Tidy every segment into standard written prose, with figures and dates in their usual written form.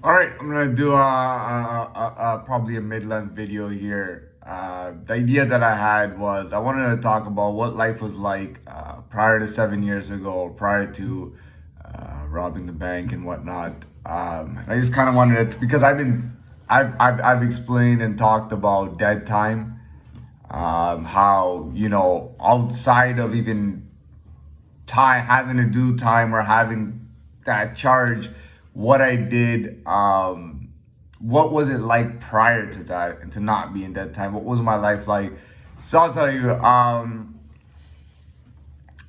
All right, I'm gonna do probably a mid-length video here. The idea that I had was I wanted to talk about what life was like prior to 7 years ago, prior to robbing the bank and whatnot. I just kind of wanted to because I've explained and talked about dead time, how outside of even time having to do time or having that charge, what I did, what was it like prior to that and to not be in that time? What was my life like? So I'll tell you.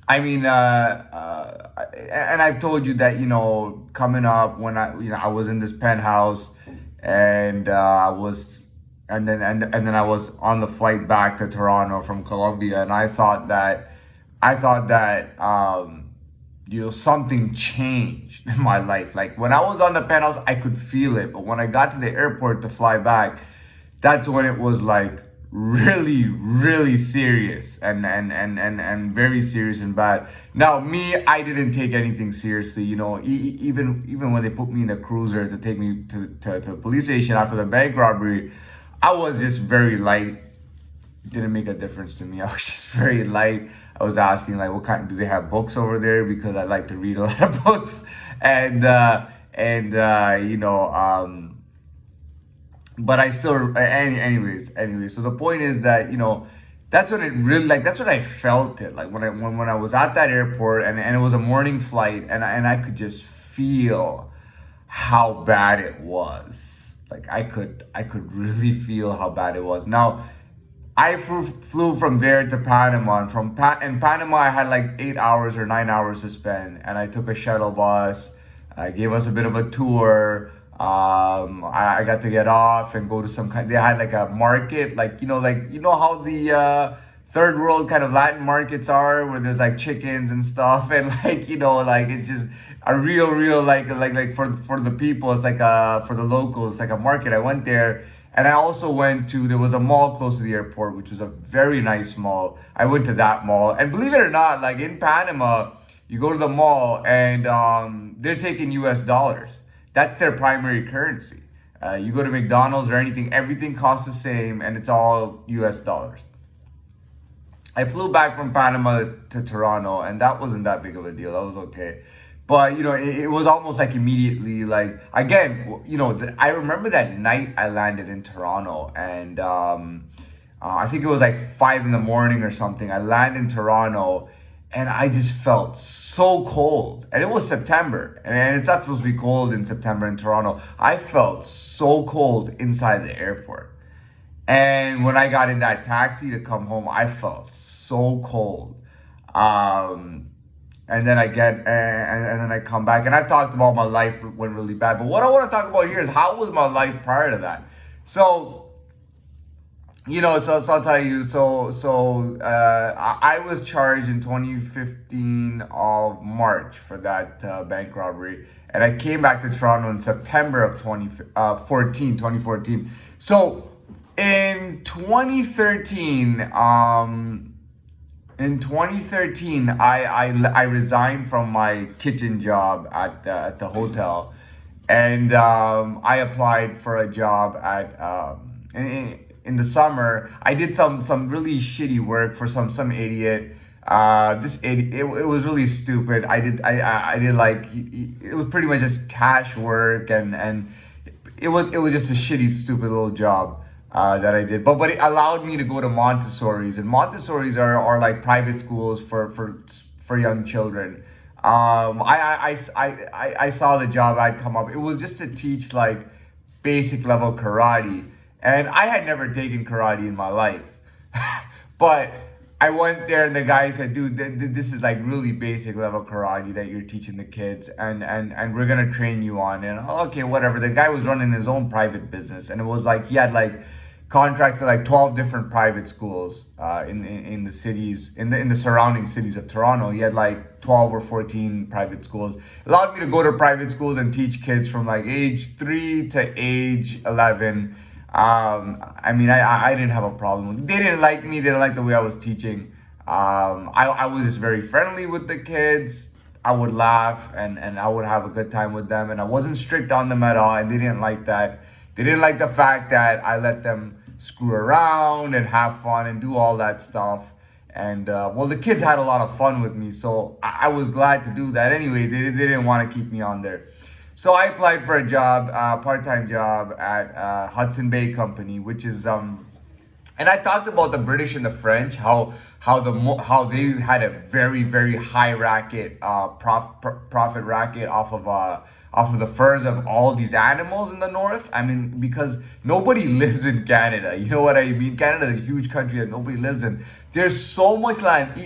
I mean, and I've told you that coming up when I was in this penthouse, and I was, and then I was on the flight back to Toronto from Colombia, and I thought that something changed in my life. Like when I was on the penthouse, I could feel it, but when I got to the airport to fly back, that's when it was like really really serious and very serious and bad. Now me, I didn't take anything seriously, even when they put me in a cruiser to take me to the police station after the bank robbery. I was just very light. It didn't make a difference to me. I was just very light. I was asking like, what kind do they have books over there, because I like to read a lot of books. And but I still, anyways. So the point is that that's when it really, like, that's when I felt it. Like when I was at that airport, and it was a morning flight, and I could just feel how bad it was. Like I could really feel how bad it was. Now I flew from there to Panama, and in Panama I had like 8 hours or 9 hours to spend, and I took a shuttle bus. I gave us a bit of a tour. I got to get off and go to some kind. They had like a market, like how the third world kind of Latin markets are, where there's like chickens and stuff, and like it's just a real like for the people. It's like for the locals, it's like a market. I went there. And I also went to, there was a mall close to the airport, which was a very nice mall. I went to that mall. And believe it or not, like in Panama, you go to the mall and they're taking US dollars. That's their primary currency. You go to McDonald's or anything, everything costs the same and it's all US dollars. I flew back from Panama to Toronto, and that wasn't that big of a deal. That was okay. But it was almost like immediately, like again, I remember that night I landed in Toronto, and I think it was like 5 in the morning or something. I landed in Toronto, and I just felt so cold, and it was September, and it's not supposed to be cold in September in Toronto. I felt so cold inside the airport. And when I got in that taxi to come home, I felt so cold. Um, and then and then I come back, and I've talked about my life went really bad. But what I want to talk about here is how was my life prior to that. So so I'll tell you. I was charged in 2015 of March for that bank robbery, and I came back to Toronto in September of 2014. So in 2013, I resigned from my kitchen job at the hotel, and I applied for a job at in the summer. I did some really shitty work for some idiot. This idiot, it was really stupid. I did like, it was pretty much just cash work, and it was just a shitty, stupid little job that I did. But it allowed me to go to Montessori's, and Montessori's are like private schools for young children. I saw the job ad come up. It was just to teach like basic level karate, and I had never taken karate in my life. But I went there, and the guy said, "Dude, this is like really basic level karate that you're teaching the kids, and we're gonna train you on." And okay, whatever. The guy was running his own private business, and it was like he had like contracts to like 12 different private schools in the cities, in the surrounding cities of Toronto. He had like 12 or 14 private schools. It allowed me to go to private schools and teach kids from like age 3 to age 11. I mean, I didn't have a problem. They didn't like me. They didn't like the way I was teaching. I was just very friendly with the kids. I would laugh and I would have a good time with them, and I wasn't strict on them at all, and they didn't like that. They didn't like the fact that I let them screw around and have fun and do all that stuff. And well, the kids had a lot of fun with me, so I was glad to do that. Anyways, they didn't want to keep me on there. So I applied for a job, part-time job at Hudson Bay Company, which is and I talked about the British and the French, how they had a very high racket, profit racket off of the furs of all these animals in the north. I mean, because nobody lives in Canada. You know what I mean? Canada is a huge country that nobody lives in. There's so much land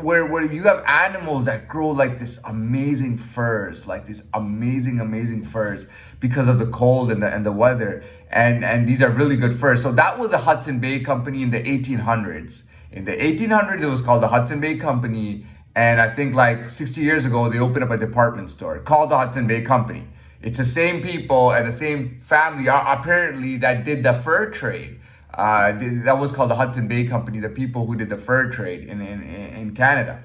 where you have animals that grow like this amazing furs, like these amazing furs because of the cold and the weather. And these are really good furs. So that was a Hudson Bay Company in the 1800s. In the 1800s, it was called the Hudson Bay Company. And I think like 60 years ago, they opened up a department store called the Hudson Bay Company. It's the same people and the same family, apparently, that did the fur trade. That was called the Hudson Bay Company, the people who did the fur trade in Canada.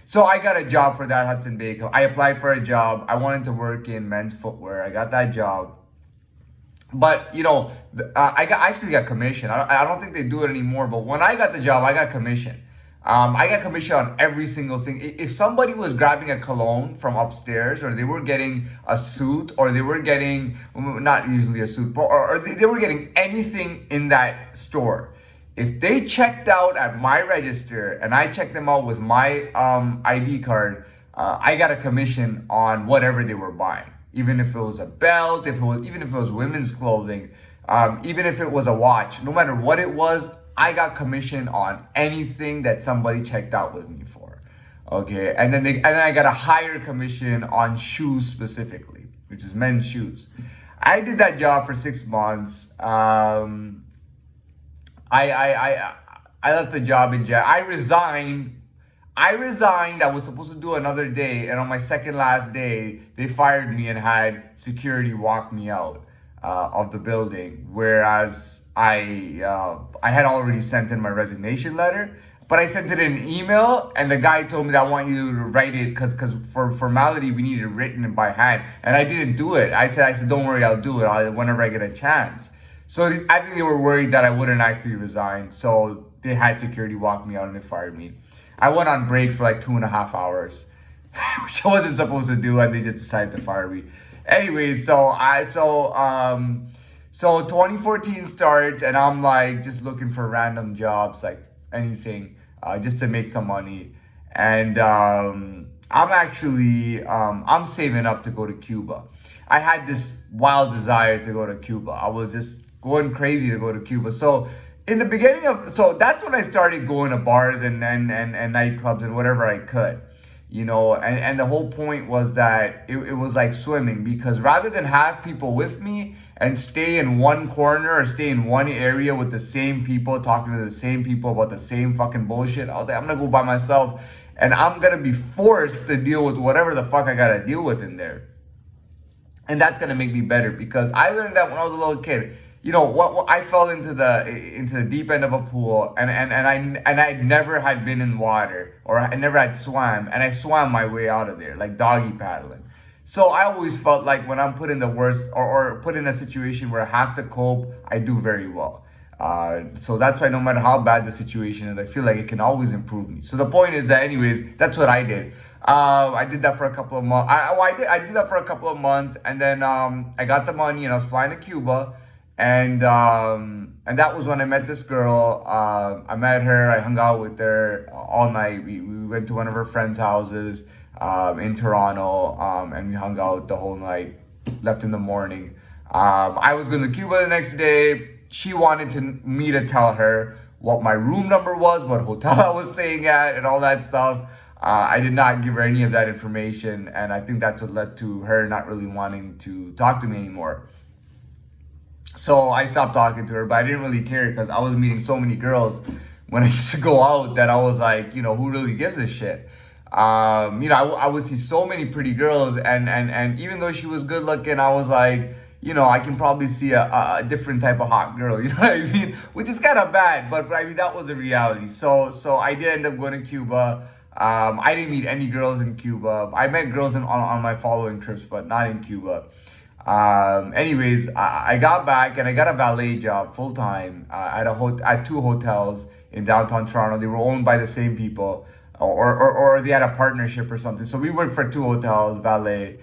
So I got a job for that Hudson Bay. I applied for a job. I wanted to work in men's footwear. I got that job. But you know, actually got commission. I don't think they do it anymore. But when I got the job, I got commission. I got commission on every single thing. If somebody was grabbing a cologne from upstairs, or they were getting a suit, or they were getting, not usually a suit, but or they were getting anything in that store, if they checked out at my register and I checked them out with my ID card, I got a commission on whatever they were buying. Even if it was a belt, even if it was women's clothing, even if it was a watch, no matter what it was, I got commission on anything that somebody checked out with me for. Okay, and then I got a higher commission on shoes specifically, which is men's shoes. I did that job for 6 months. I left the job in Jan. I resigned. I was supposed to do another day, and on my second last day, they fired me and had security walk me out of the building. Whereas I had already sent in my resignation letter, but I sent it in an email, and the guy told me that I want you to write it because for formality we need it written by hand, and I didn't do it. I said don't worry, I'll do it whenever I get a chance. So I think they were worried that I wouldn't actually resign, so they had security walk me out and they fired me. I went on break for like 2.5 hours, which I wasn't supposed to do, and they just decided to fire me. Anyway, so 2014 starts, and I'm like just looking for random jobs, like anything, just to make some money. And I'm saving up to go to Cuba. I had this wild desire to go to Cuba. I was just going crazy to go to Cuba. So that's when I started going to bars and nightclubs and whatever I could, you know, and the whole point was that it was like swimming, because rather than have people with me and stay in one corner or stay in one area with the same people, talking to the same people about the same fucking bullshit all day, I'm gonna go by myself, and I'm gonna be forced to deal with whatever the fuck I gotta deal with in there. And that's gonna make me better, because I learned that when I was a little kid. You know what? I fell into the deep end of a pool, and I never had been in water, or I never had swam, and I swam my way out of there like doggy paddling. So I always felt like when I'm put in the worst, or put in a situation where I have to cope, I do very well. So that's why no matter how bad the situation is, I feel like it can always improve me. So the point is that, anyways, that's what I did. I did that for a couple of months. I did that for a couple of months, and then I got the money, and I was flying to Cuba. And that was when I met this girl. I met her. I hung out with her all night. We went to one of her friends' houses in Toronto, and we hung out the whole night. Left in the morning. I was going to Cuba the next day. She wanted me to tell her what my room number was, what hotel I was staying at, and all that stuff. I did not give her any of that information, and I think that's what led to her not really wanting to talk to me anymore. So I stopped talking to her, but I didn't really care, because I was meeting so many girls when I used to go out that I was like, you know, who really gives a shit? I would see so many pretty girls, and even though she was good looking, I was like, you know, I can probably see a different type of hot girl, you know what I mean? Which is kind of bad, but I mean, that was a reality. So I did end up going to Cuba. I didn't meet any girls in Cuba. I met girls on my following trips, but not in Cuba. Anyways, I got back and I got a valet job full time at two hotels in downtown Toronto. They were owned by the same people, or they had a partnership or something. So we worked for two hotels, valet.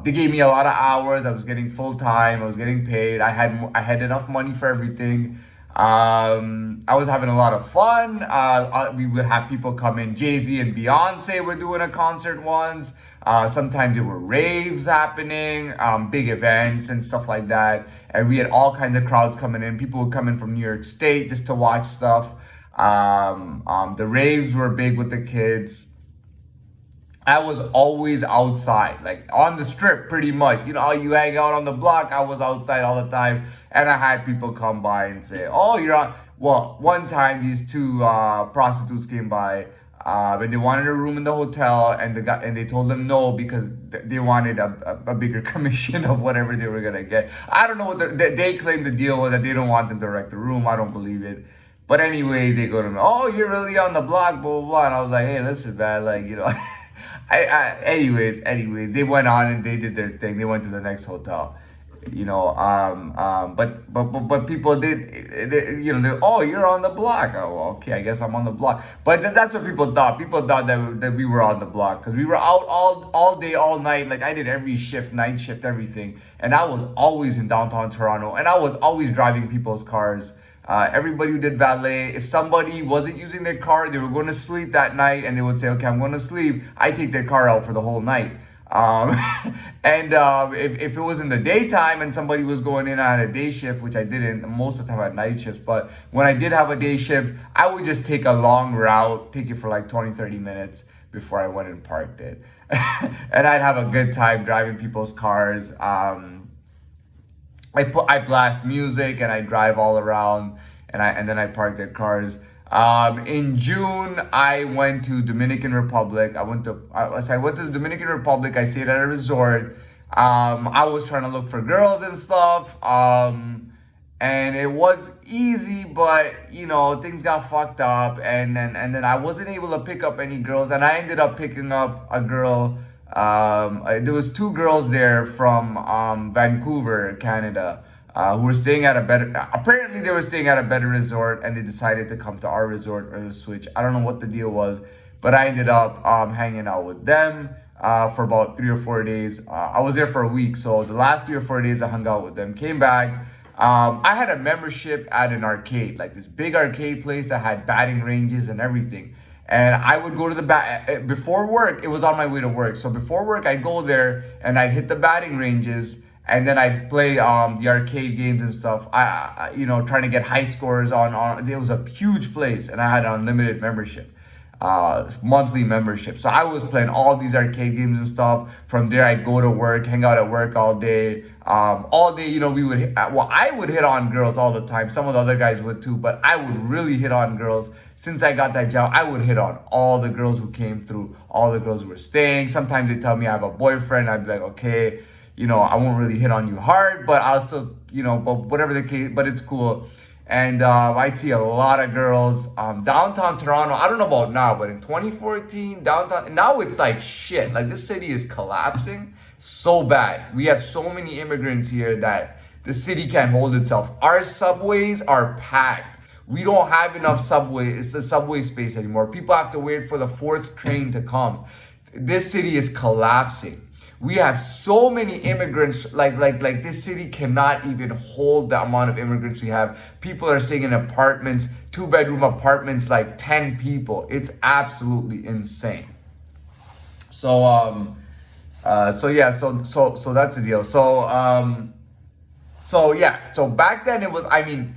They gave me a lot of hours. I was getting full time. I was getting paid. I had enough money for everything. I was having a lot of fun. We would have people come in. Jay-Z and Beyonce were doing a concert once. Sometimes there were raves happening, big events and stuff like that. And we had all kinds of crowds coming in. People would come in from New York State just to watch stuff. The raves were big with the kids. I was always outside, like on the strip, pretty much. You know, you hang out on the block. I was outside all the time, and I had people come by and say, "Oh, you're on." Well, one time these two prostitutes came by, and they wanted a room in the hotel, and they told them no because they wanted a bigger commission of whatever they were gonna get. I don't know what they claimed the deal was that they don't want them to rent the room. I don't believe it. But anyways, they go to me, "Oh, you're really on the block, blah blah blah," and I was like, "Hey, listen, man, like you know." Anyways, they went on and they did their thing. They went to the next hotel, you know. But people you know, oh, you're on the block. Oh, well, okay, I guess I'm on the block. But that's what people thought. People thought that we were on the block because we were out all day, all night. Like I did every shift, night shift, everything, and I was always in downtown Toronto, and I was always driving people's cars. Everybody who did valet, if somebody wasn't using their car, they were going to sleep that night and they would say, okay, I'm going to sleep. I take their car out for the whole night. And if it was in the daytime and somebody was going in on a day shift, which I didn't, most of the time I had night shifts, but when I did have a day shift, I would just take a long route, take it for like 20, 30 minutes before I went and parked it. And I'd have a good time driving people's cars. I blast music and I drive all around and then I park their cars. In June, I went to Dominican Republic. I went to the Dominican Republic. I stayed at a resort. I was trying to look for girls and stuff. And it was easy, but you know things got fucked up, and then I wasn't able to pick up any girls, and I ended up picking up a girl. There was two girls there from Vancouver, Canada, who were staying at a better. Apparently, they were staying at a better resort, and they decided to come to our resort or to switch. I don't know what the deal was, but I ended up hanging out with them for about 3 or 4 days. I was there for a week, so the last 3 or 4 days I hung out with them. Came back. I had a membership at an arcade, like this big arcade place that had batting ranges and everything. And I would go to the before work. It was on my way to work. So before work, I'd go there and I'd hit the batting ranges, and then I'd play the arcade games and stuff. You know, trying to get high scores on. It was a huge place, and I had an unlimited membership, monthly membership. So I was playing all these arcade games and stuff. From there, I'd go to work, hang out at work all day. All day, you know, I would hit on girls all the time. Some of the other guys would too, but I would really hit on girls. Since I got that job, I would hit on all the girls who came through, all the girls who were staying. Sometimes they tell me I have a boyfriend. I'd be like, okay, you know, I won't really hit on you hard, but I'll still, you know, but whatever the case, but it's cool. And I'd see a lot of girls. Downtown Toronto, I don't know about now, but in 2014, downtown, now it's like shit. Like this city is collapsing so bad. We have so many immigrants here that the city can't hold itself. Our subways are packed. We don't have enough it's the subway space anymore. People have to wait for the fourth train to come. This city is collapsing. We have so many immigrants, like this city cannot even hold the amount of immigrants we have. People are staying in apartments, 2-bedroom apartments, like 10 people. It's absolutely insane. So yeah, so that's the deal. So back then it was, I mean,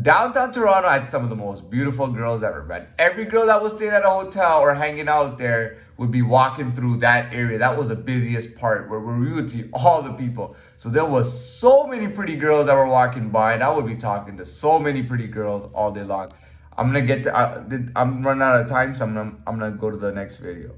downtown Toronto had some of the most beautiful girls ever met. Every girl that was staying at a hotel or hanging out there would be walking through that area. That was the busiest part where we would see all the people. So there was so many pretty girls that were walking by, and I would be talking to so many pretty girls all day long. I'm running out of time, so I'm gonna go to the next video.